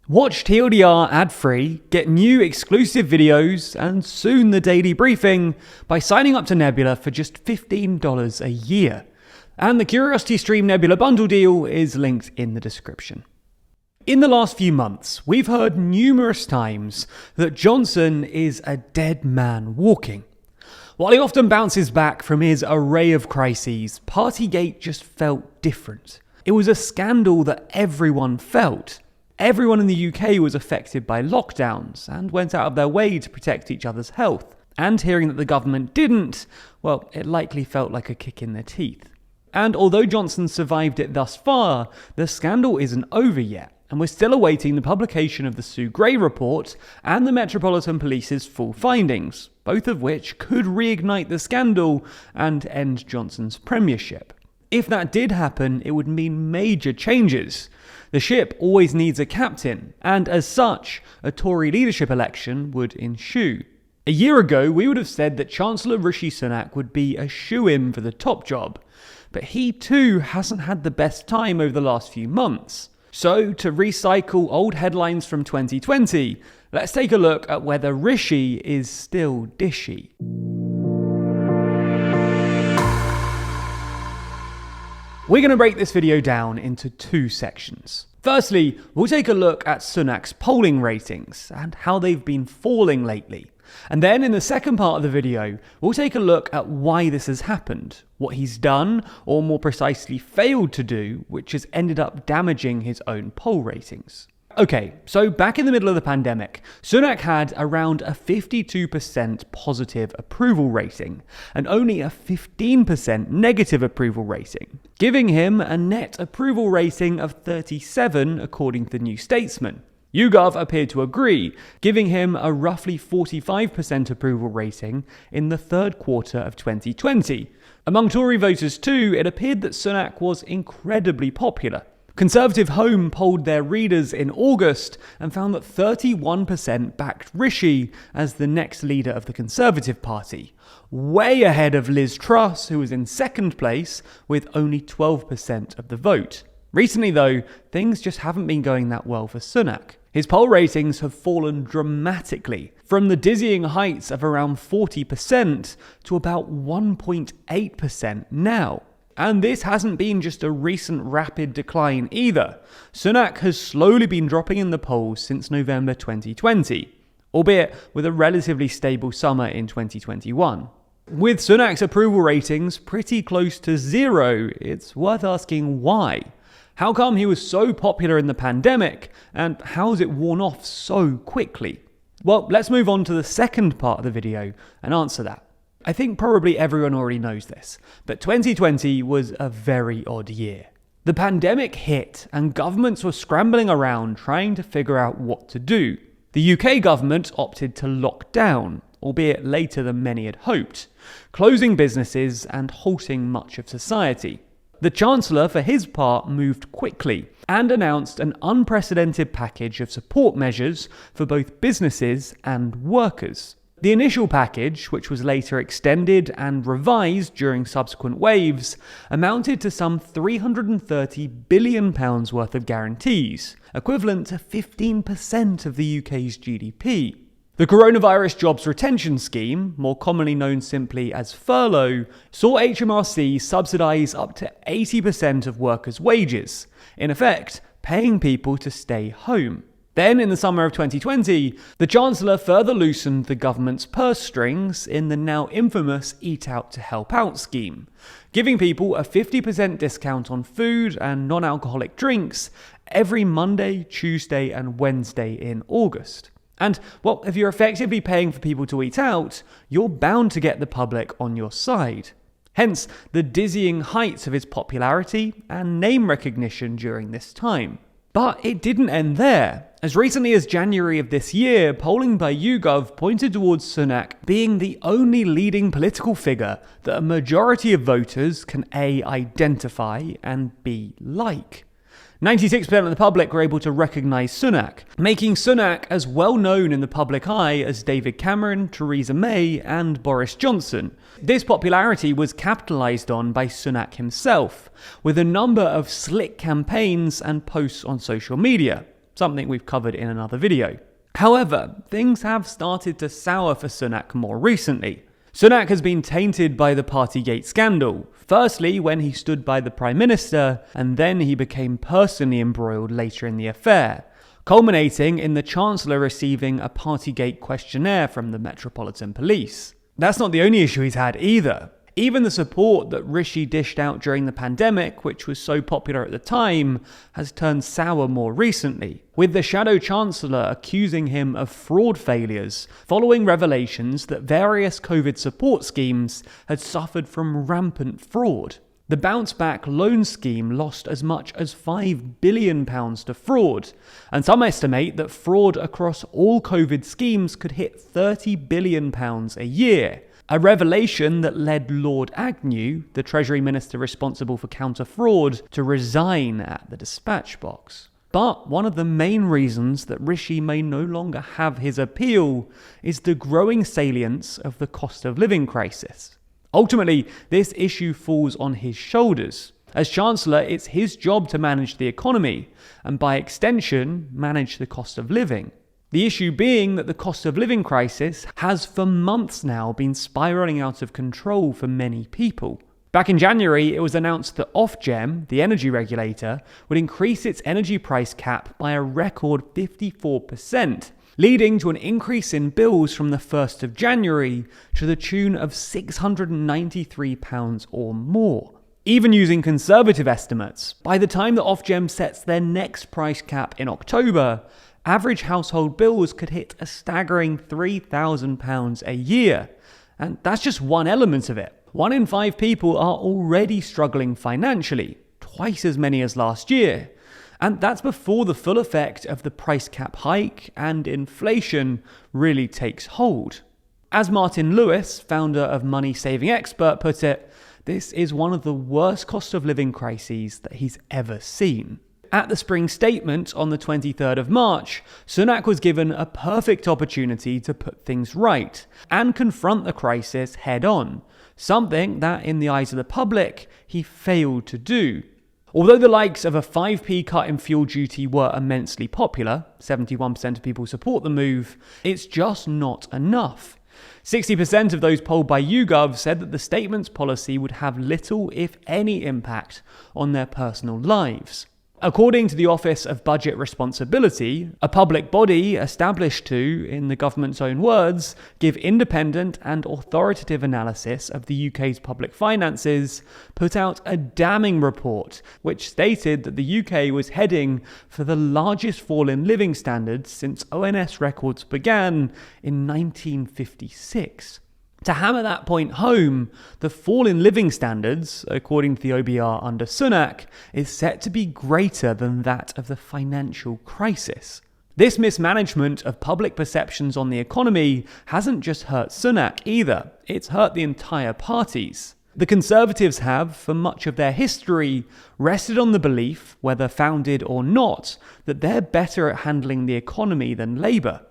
Watch TLDR ad-free, get new exclusive videos, and soon the daily briefing by signing up to Nebula for just $15 a year. And the Curiosity Stream Nebula bundle deal is linked in the description. In the last few months, we've heard numerous times that Johnson is a dead man walking. While he often bounces back from his array of crises, Partygate just felt different. It was a scandal that everyone felt. Everyone in the UK was affected by lockdowns and went out of their way to protect each other's health. And hearing that the government didn't, well, it likely felt like a kick in the teeth. And although Johnson survived it thus far, the scandal isn't over yet. And we're still awaiting the publication of the Sue Gray report and the Metropolitan Police's full findings, both of which could reignite the scandal and end Johnson's premiership. If that did happen, it would mean major changes. The ship always needs a captain, and as such, a Tory leadership election would ensue. A year ago, we would have said that Chancellor Rishi Sunak would be a shoo-in for the top job, but he too hasn't had the best time over the last few months. So, to recycle old headlines from 2020, let's take a look at whether Rishi is still dishy. We're going to break this video down into two sections. Firstly, we'll take a look at Sunak's polling ratings and how they've been falling lately. And then in the second part of the video, we'll take a look at why this has happened, what he's done, or more precisely failed to do, which has ended up damaging his own poll ratings. Okay, so back in the middle of the pandemic, Sunak had around a 52% positive approval rating and only a 15% negative approval rating, giving him a net approval rating of 37 according to the New Statesman. YouGov appeared to agree, giving him a roughly 45% approval rating in the third quarter of 2020. Among Tory voters too, it appeared that Sunak was incredibly popular. Conservative Home polled their readers in August and found that 31% backed Rishi as the next leader of the Conservative Party, way ahead of Liz Truss, who was in second place with only 12% of the vote. Recently though, things just haven't been going that well for Sunak. His poll ratings have fallen dramatically, from the dizzying heights of around 40% to about 1.8% now. And this hasn't been just a recent rapid decline either. Sunak has slowly been dropping in the polls since November 2020, albeit with a relatively stable summer in 2021. With Sunak's approval ratings pretty close to zero, it's worth asking why. How come he was so popular in the pandemic, and how's it worn off so quickly? Well, let's move on to the second part of the video and answer that. I think probably everyone already knows this, but 2020 was a very odd year. The pandemic hit and governments were scrambling around trying to figure out what to do. The UK government opted to lock down, albeit later than many had hoped, closing businesses and halting much of society. The Chancellor, for his part, moved quickly and announced an unprecedented package of support measures for both businesses and workers. The initial package, which was later extended and revised during subsequent waves, amounted to some £330 billion worth of guarantees, equivalent to 15% of the UK's GDP. The Coronavirus Jobs Retention Scheme, more commonly known simply as furlough, saw HMRC subsidise up to 80% of workers' wages, in effect, paying people to stay home. Then, in the summer of 2020, the Chancellor further loosened the government's purse strings in the now infamous Eat Out to Help Out scheme, giving people a 50% discount on food and non-alcoholic drinks every Monday, Tuesday and Wednesday in August. And, well, if you're effectively paying for people to eat out, you're bound to get the public on your side. Hence, the dizzying heights of his popularity and name recognition during this time. But it didn't end there. As recently as January of this year, polling by YouGov pointed towards Sunak being the only leading political figure that a majority of voters can A, identify and B, like. 96% of the public were able to recognise Sunak, making Sunak as well known in the public eye as David Cameron, Theresa May and Boris Johnson. This popularity was capitalised on by Sunak himself, with a number of slick campaigns and posts on social media. something we've covered in another video. However, things have started to sour for Sunak more recently. Sunak has been tainted by the Partygate scandal, firstly when he stood by the Prime Minister, and then he became personally embroiled later in the affair, culminating in the Chancellor receiving a Partygate questionnaire from the Metropolitan Police. That's not the only issue he's had either. Even the support that Rishi dished out during the pandemic, which was so popular at the time, has turned sour more recently, with the Shadow Chancellor accusing him of fraud failures following revelations that various COVID support schemes had suffered from rampant fraud. The Bounce Back loan scheme lost as much as £5 billion to fraud, and some estimate that fraud across all COVID schemes could hit £30 billion a year. A revelation that led Lord Agnew, the Treasury Minister responsible for counter-fraud, to resign at the dispatch box. But one of the main reasons that Rishi may no longer have his appeal is the growing salience of the cost of living crisis. Ultimately, this issue falls on his shoulders. As Chancellor, it's his job to manage the economy, and by extension, manage the cost of living. The issue being that the cost of living crisis has for months now been spiralling out of control for many people. Back in January, it was announced that Ofgem, the energy regulator, would increase its energy price cap by a record 54%, leading to an increase in bills from the 1st of January to the tune of £693 or more. Even using conservative estimates, by the time that Ofgem sets their next price cap in October, average household bills could hit a staggering £3,000 a year. And that's just one element of it. 1 in 5 people are already struggling financially, twice as many as last year. And that's before the full effect of the price cap hike and inflation really takes hold. As Martin Lewis, founder of Money Saving Expert, put it, this is one of the worst cost of living crises that he's ever seen. At the spring statement on the 23rd of March, Sunak was given a perfect opportunity to put things right and confront the crisis head-on, something that, in the eyes of the public, he failed to do. Although the likes of a 5p cut in fuel duty were immensely popular, 71% of people support the move, it's just not enough. 60% of those polled by YouGov said that the statement's policy would have little, if any, impact on their personal lives. According to the Office of Budget Responsibility, a public body established to, in the government's own words, give independent and authoritative analysis of the UK's public finances, put out a damning report which stated that the UK was heading for the largest fall in living standards since ONS records began in 1956. To hammer that point home, the fall in living standards, according to the OBR under Sunak, is set to be greater than that of the financial crisis. This mismanagement of public perceptions on the economy hasn't just hurt Sunak either, it's hurt the entire parties. The Conservatives have, for much of their history, rested on the belief, whether founded or not, that they're better at handling the economy than Labour.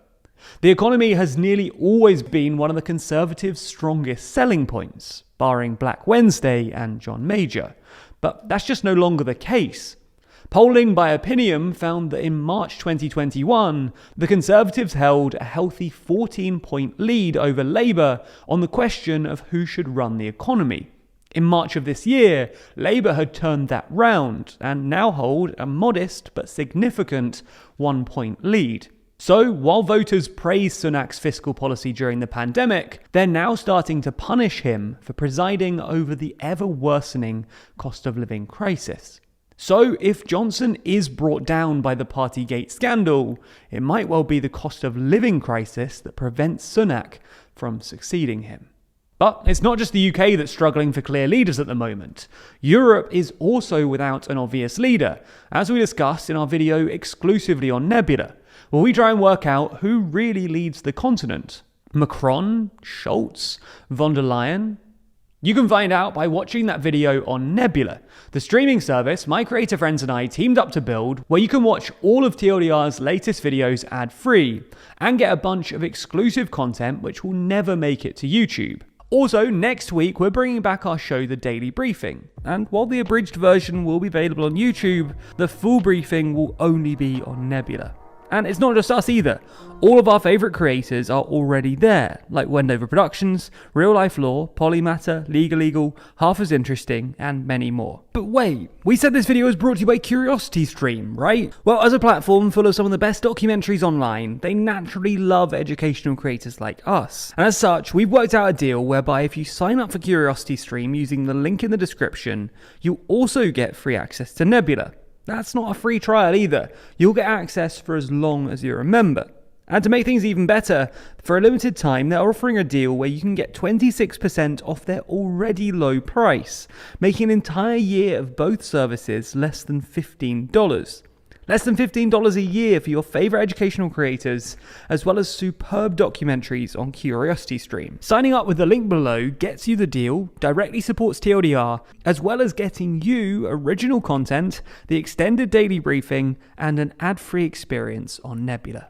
The economy has nearly always been one of the Conservatives' strongest selling points, barring Black Wednesday and John Major. But that's just no longer the case. Polling by Opinium found that in March 2021, the Conservatives held a healthy 14-point lead over Labour on the question of who should run the economy. In March of this year, Labour had turned that round and now hold a modest but significant 1-point lead. So, while voters praised Sunak's fiscal policy during the pandemic, they're now starting to punish him for presiding over the ever-worsening cost of living crisis. So, if Johnson is brought down by the Partygate scandal, it might well be the cost of living crisis that prevents Sunak from succeeding him. But it's not just the UK that's struggling for clear leaders at the moment. Europe is also without an obvious leader, as we discussed in our video exclusively on Nebula, where we try and work out who really leads the continent. Macron? Scholz? Von der Leyen? You can find out by watching that video on Nebula, the streaming service my creator friends and I teamed up to build, where you can watch all of TLDR's latest videos ad-free and get a bunch of exclusive content which will never make it to YouTube. Also, next week, we're bringing back our show, The Daily Briefing. And while the abridged version will be available on YouTube, the full briefing will only be on Nebula. And it's not just us either. All of our favourite creators are already there, like Wendover Productions, Real Life Law, Polymatter, Legal, Half as Interesting, and many more. But wait, we said this video was brought to you by CuriosityStream, right? Well, as a platform full of some of the best documentaries online, they naturally love educational creators like us. And as such, we've worked out a deal whereby if you sign up for CuriosityStream using the link in the description, you'll also get free access to Nebula. That's not a free trial either. You'll get access for as long as you're a member. And to make things even better, for a limited time, they're offering a deal where you can get 26% off their already low price, making an entire year of both services less than $15. Less than $15 a year for your favourite educational creators, as well as superb documentaries on CuriosityStream. Signing up with the link below gets you the deal, directly supports TLDR, as well as getting you original content, the extended daily briefing, and an ad-free experience on Nebula.